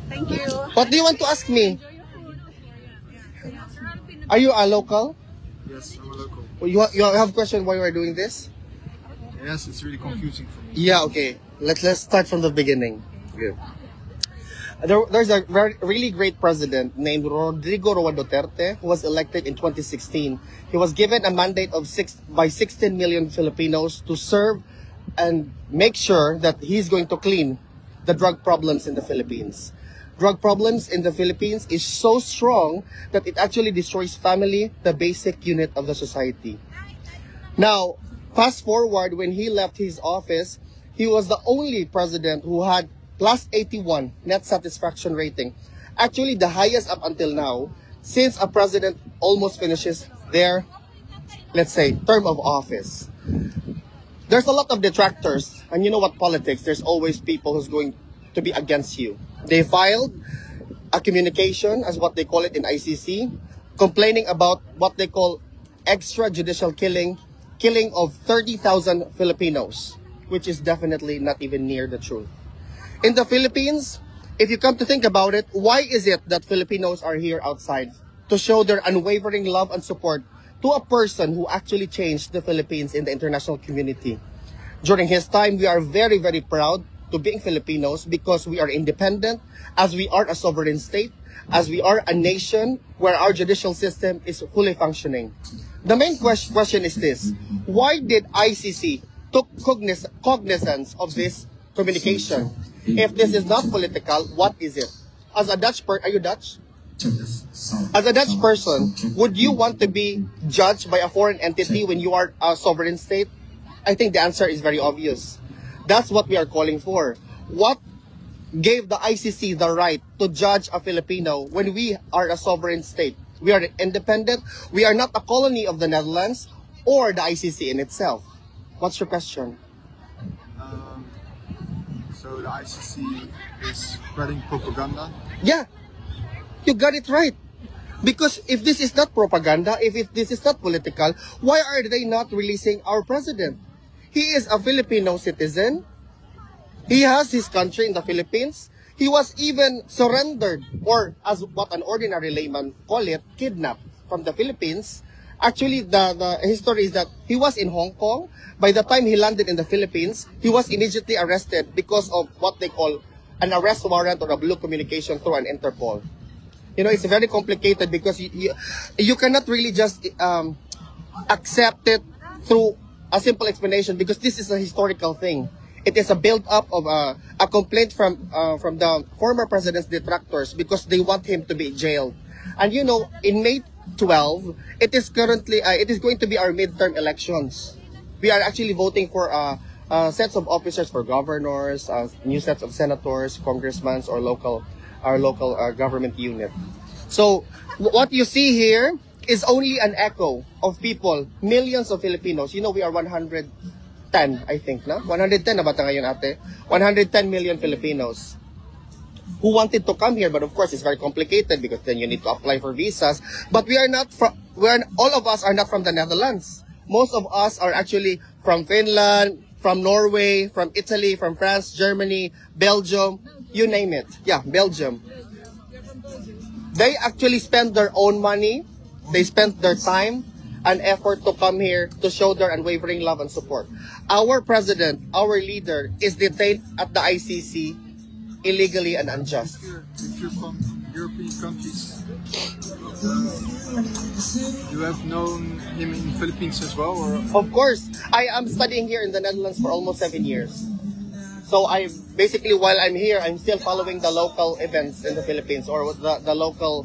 Thank you. What do you want to ask me? Are you a local? Yes, I'm a local. You have a question why we're doing this? Yes, it's really confusing for me. Yeah, okay. Let's start from the beginning. Good. There's a really great president named Rodrigo Roa Duterte who was elected in 2016. He was given a mandate of 16 million Filipinos to serve and make sure that he's going to clean the drug problems in the Philippines. Drug problems in the Philippines is so strong that it actually destroys family, the basic unit of the society. Now, fast forward, when he left his office, he was the only president who had plus 81 net satisfaction rating. Actually, the highest up until now, since a president almost finishes their, let's say, term of office. There's a lot of detractors, and you know what politics, there's always people who's going to be against you. They filed a communication, as what they call it in ICC, complaining about what they call extrajudicial killing of 30,000 Filipinos, which is definitely not even near the truth. In the Philippines, if you come to think about it, why is it that Filipinos are here outside? To show their unwavering love and support to a person who actually changed the Philippines in the international community. During his time, we are very, very proud to being Filipinos because we are independent, as we are a sovereign state, as we are a nation where our judicial system is fully functioning. The main question is this: why did ICC took cognizance of this communication? If this is not political, what is it? As a Dutch person, are you Dutch? As a Dutch person, would you want to be judged by a foreign entity when you are a sovereign state? I think the answer is very obvious. That's what we are calling for. What gave the ICC the right to judge a Filipino when we are a sovereign state? We are independent. We are not a colony of the Netherlands or the ICC in itself. What's your question? So the ICC is spreading propaganda? Yeah, you got it right. Because if this is not propaganda, if this is not political, why are they not releasing our president? He is a Filipino citizen. He has his country in the Philippines. He was even surrendered, or as what an ordinary layman call it, kidnapped from the Philippines. Actually, the history is that he was in Hong Kong. By the time he landed in the Philippines, he was immediately arrested because of what they call an arrest warrant or a blue communication through an Interpol. You know, it's very complicated because you cannot really just accept it through a simple explanation, because this is a historical thing. It is a build-up of a complaint from the former president's detractors because they want him to be jailed. And you know, in May 12, it is currently it is going to be our midterm elections. We are actually voting for sets of officers for governors, new sets of senators, congressmen, or our local government unit. So what you see here is only an echo of people, millions of Filipinos. You know, we are 110, I think, no? 110 na ba tayo ngayon, ate? 110 million Filipinos who wanted to come here, but of course it's very complicated because then you need to apply for visas. But we are not from, all of us are not from the Netherlands. Most of us are actually from Finland, from Norway, from Italy, from France, Germany, Belgium, you name it. Yeah, Belgium. They actually spend their own money, they spent their time and effort to come here to show their unwavering love and support. Our president, our leader, is detained at the ICC illegally and unjust. If you're from European countries, you have known him in the Philippines as well? Or? Of course. I am studying here in the Netherlands for almost 7 years. So I basically, while I'm here, I'm still following the local events in the Philippines, or the local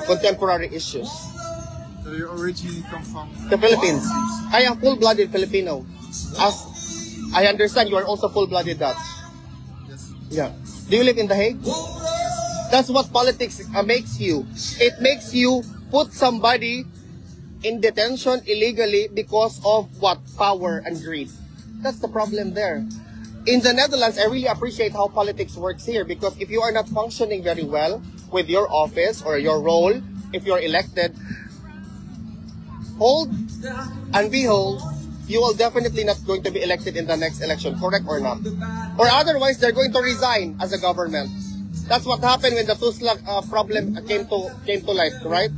contemporary issues. So you originally come from the Philippines. I am full-blooded Filipino. As I understand, you are also full-blooded Dutch. Yes. Yeah. Do you live in The Hague? That's what politics makes you. It makes you put somebody in detention illegally because of what? Power and greed. That's the problem there. In the Netherlands, I really appreciate how politics works here, because if you are not functioning very well with your office or your role, if you're elected, hold and behold, you will definitely not going to be elected in the next election, correct or not? Or otherwise, they're going to resign as a government. That's what happened when the Tuslak problem came to light, right?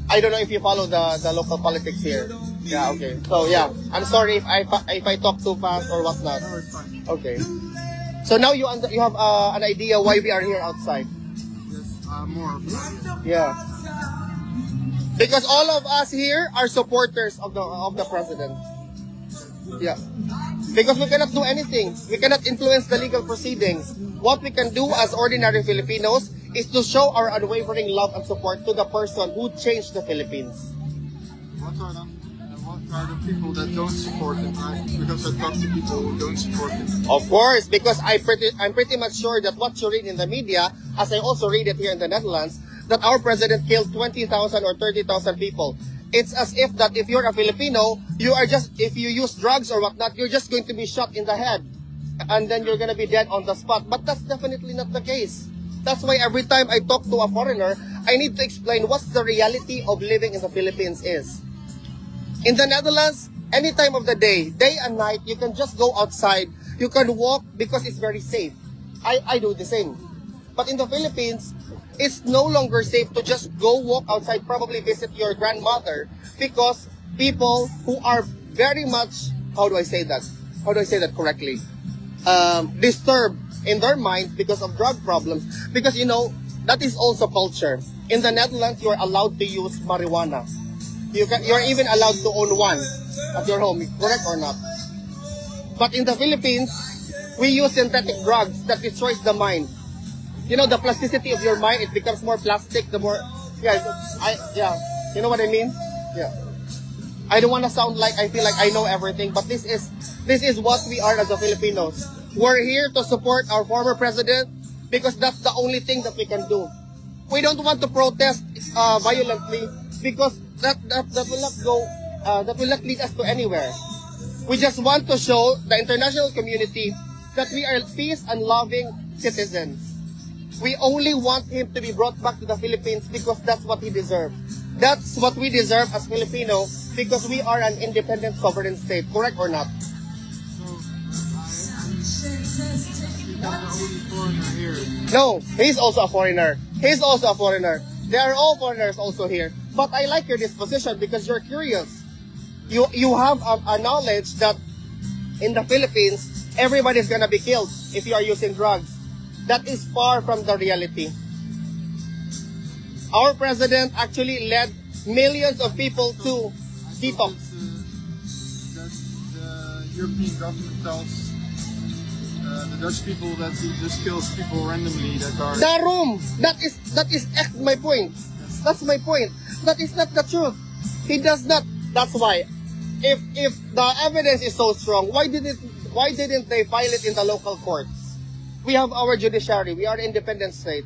I don't know if you follow the local politics here. Yeah, okay. So yeah, I'm sorry if I talk too fast or whatnot. No, it's fine. Okay. So now you have an idea why we are here outside. Yes, more of it. Yeah. Because all of us here are supporters of the president. Yeah. Because we cannot do anything. We cannot influence the legal proceedings. What we can do as ordinary Filipinos is to show our unwavering love and support to the person who changed the Philippines. What are the people that don't support him? Because I talk to people who don't support him. Of course, because I'm pretty much sure that what you read in the media, as I also read it here in the Netherlands, that our president killed 20,000 or 30,000 people. It's as if that if you're a Filipino, if you use drugs or whatnot, you're just going to be shot in the head. And then you're going to be dead on the spot. But that's definitely not the case. That's why every time I talk to a foreigner, I need to explain what's the reality of living in the Philippines is. In the Netherlands, any time of the day and night, you can just go outside. You can walk because it's very safe. I do the same. But in the Philippines, it's no longer safe to just go walk outside, probably visit your grandmother, because people who are very much, how do I say that correctly? Disturbed in their minds because of drug problems. Because, you know, that is also culture. In the Netherlands, you're allowed to use marijuana. You're even allowed to own one at your home, correct or not? But in the Philippines, we use synthetic drugs that destroys the mind. You know, the plasticity of your mind, it becomes more plastic, the more, you know what I mean? Yeah. I don't want to sound like I feel like I know everything, but this is what we are as a Filipinos. We're here to support our former president because that's the only thing that we can do. We don't want to protest violently because that will not lead us to anywhere. We just want to show the international community that we are peace and loving citizens. We only want him to be brought back to the Philippines because that's what he deserves. That's what we deserve as Filipino because we are an independent sovereign state, correct or not? No, he's also a foreigner. He's also a foreigner. They are all foreigners also here. But I like your disposition because you're curious. You have a knowledge that in the Philippines, everybody's gonna be killed if you are using drugs. That is far from the reality. Our president actually led millions of people to detox. The European government tells the Dutch people that he just kills people randomly that are... That is my point. That's my point. That is not the truth. He does not. That's why. If the evidence is so strong, why didn't they file it in the local courts? We have our judiciary. We are an independent state.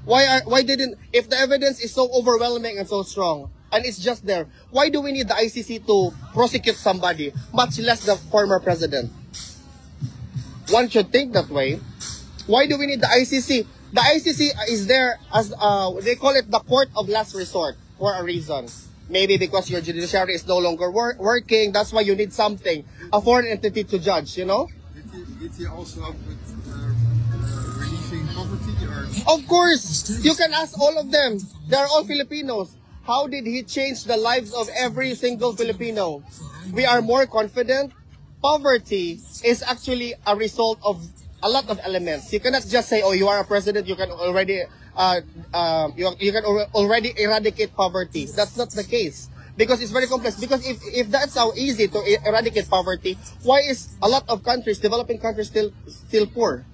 Why didn't, if the evidence is so overwhelming and so strong, and it's just there, why do we need the ICC to prosecute somebody, much less the former president? One should think that way. Why do we need the ICC? The ICC is there as, they call it the court of last resort for a reason. Maybe because your judiciary is no longer working, that's why you need something, a foreign entity to judge, you know? Did he also help with relieving poverty? Or? Of course! You can ask all of them. They are all Filipinos. How did he change the lives of every single Filipino? We are more confident. Poverty is actually a result of a lot of elements. You cannot just say, oh, you are a president, you can already already eradicate poverty. That's not the case. Because it's very complex. Because if that's how easy to eradicate poverty, why is a lot of countries, developing countries, still poor?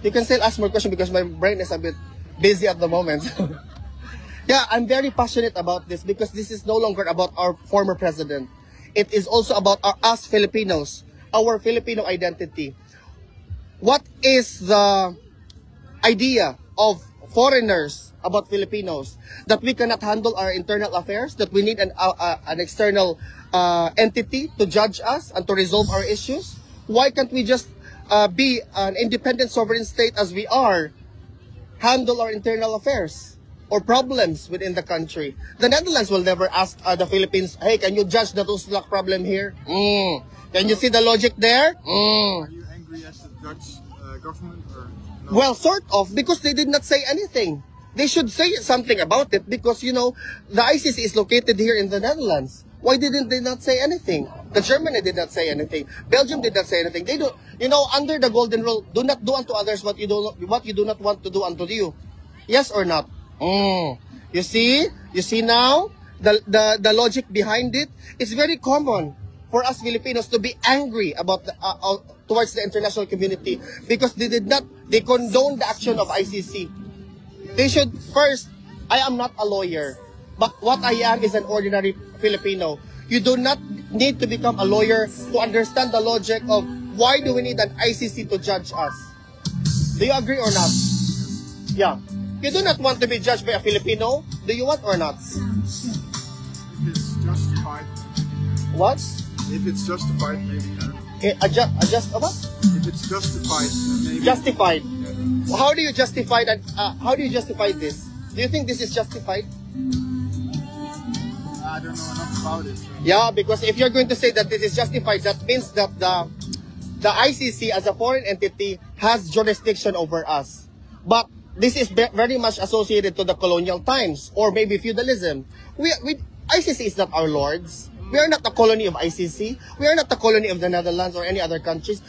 You can still ask more questions because my brain is a bit busy at the moment. Yeah, I'm very passionate about this because this is no longer about our former president. It is also about us Filipinos, our Filipino identity. What is the idea of foreigners about Filipinos? That we cannot handle our internal affairs, that we need an external entity to judge us and to resolve our issues? Why can't we just be an independent sovereign state as we are, handle our internal affairs or problems within the country? The Netherlands will never ask the Philippines, hey, can you judge the Tuslak problem here? Can you see the logic there? Are you angry as the Dutch government or no? Well, sort of, because they did not say anything. They should say something about it because, you know, the ICC is located here in the Netherlands. Why didn't they not say anything? The Germany did not say anything. Belgium did not say anything. They do, you know, under the golden rule, do not do unto others what you do not want to do unto you. Yes or not? You see now the logic behind it. It's very common for us Filipinos to be angry about towards the international community because they condone the action of ICC. They should first. I am not a lawyer, but what I am is an ordinary Filipino. You do not need to become a lawyer to understand the logic of why do we need an ICC to judge us. Do you agree or not? Yeah. You do not want to be judged by a Filipino. Do you want or not? If it's justified. What? If it's justified, maybe. What? If it's justified, maybe. Justified. How do you justify that? How do you justify this? Do you think this is justified? I don't know enough about it. So. Yeah, because if you're going to say that this is justified, that means that the ICC as a foreign entity has jurisdiction over us. But this is very much associated to the colonial times or maybe feudalism. ICC is not our lords. We are not a colony of ICC. We are not a colony of the Netherlands or any other countries.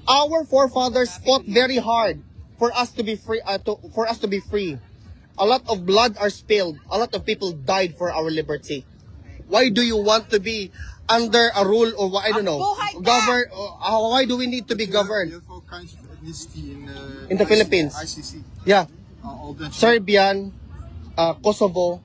Our forefathers fought very hard for us to be free. A lot of blood are spilled. A lot of people died for our liberty. Why do you want to be under a rule or I don't know? Govern? Why do we need to be governed? You have all kinds of ethnicity in the Philippines. ICC. Yeah. All Serbian, Kosovo.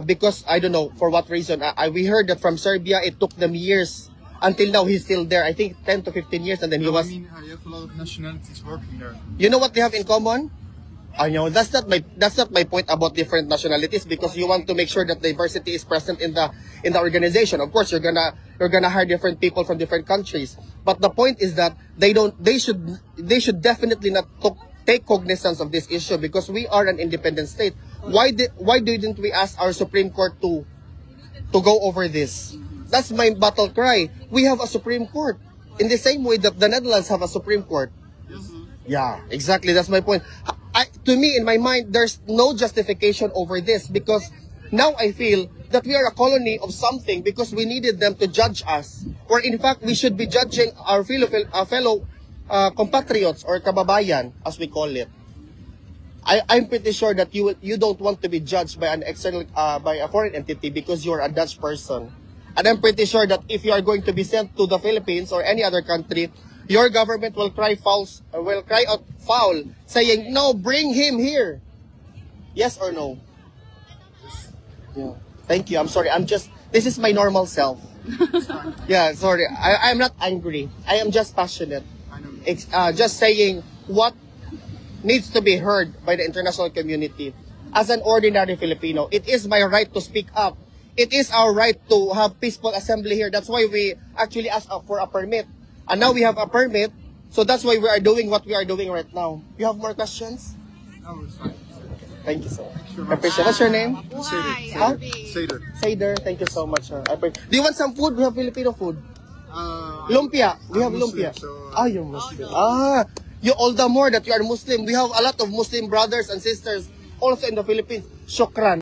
Because I don't know for what reason. We heard that from Serbia it took them years. Until now he's still there. I think 10 to 15 years, and then he was. I mean, you have a lot of nationalities working there. You know what they have in common? I know that's not my point about different nationalities because you want to make sure that diversity is present in the organization. Of course, you're gonna hire different people from different countries. But the point is that they should definitely not take cognizance of this issue because we are an independent state. Why didn't we ask our Supreme Court to go over this? That's my battle cry. We have a Supreme Court in the same way that the Netherlands have a Supreme Court. Yeah, exactly. That's my point. To me, in my mind, there's no justification over this because now I feel that we are a colony of something because we needed them to judge us. Or in fact, we should be judging our fellow compatriots or kababayan, as we call it. I'm pretty sure that you don't want to be judged by an external by a foreign entity because you're a Dutch person. And I'm pretty sure that if you are going to be sent to the Philippines or any other country, your government will cry out foul, saying, "No, bring him here." Yes or no? Yeah. Thank you. I'm sorry. This is my normal self. Yeah, sorry. I'm not angry. I am just passionate. It's just saying what needs to be heard by the international community. As an ordinary Filipino, it is my right to speak up. It is our right to have peaceful assembly here. That's why we actually asked for a permit. And now we have a permit, so that's why we are doing what we are doing right now. You have more questions? No, it's fine. Thank you, sir. I appreciate it. What's your name? Seder. Seder. Thank you so much, sir. Do you want some food? We have Filipino food. Lumpia. We have lumpia. So, you're Muslim. You all the more that you are Muslim. We have a lot of Muslim brothers and sisters also in the Philippines. Shukran.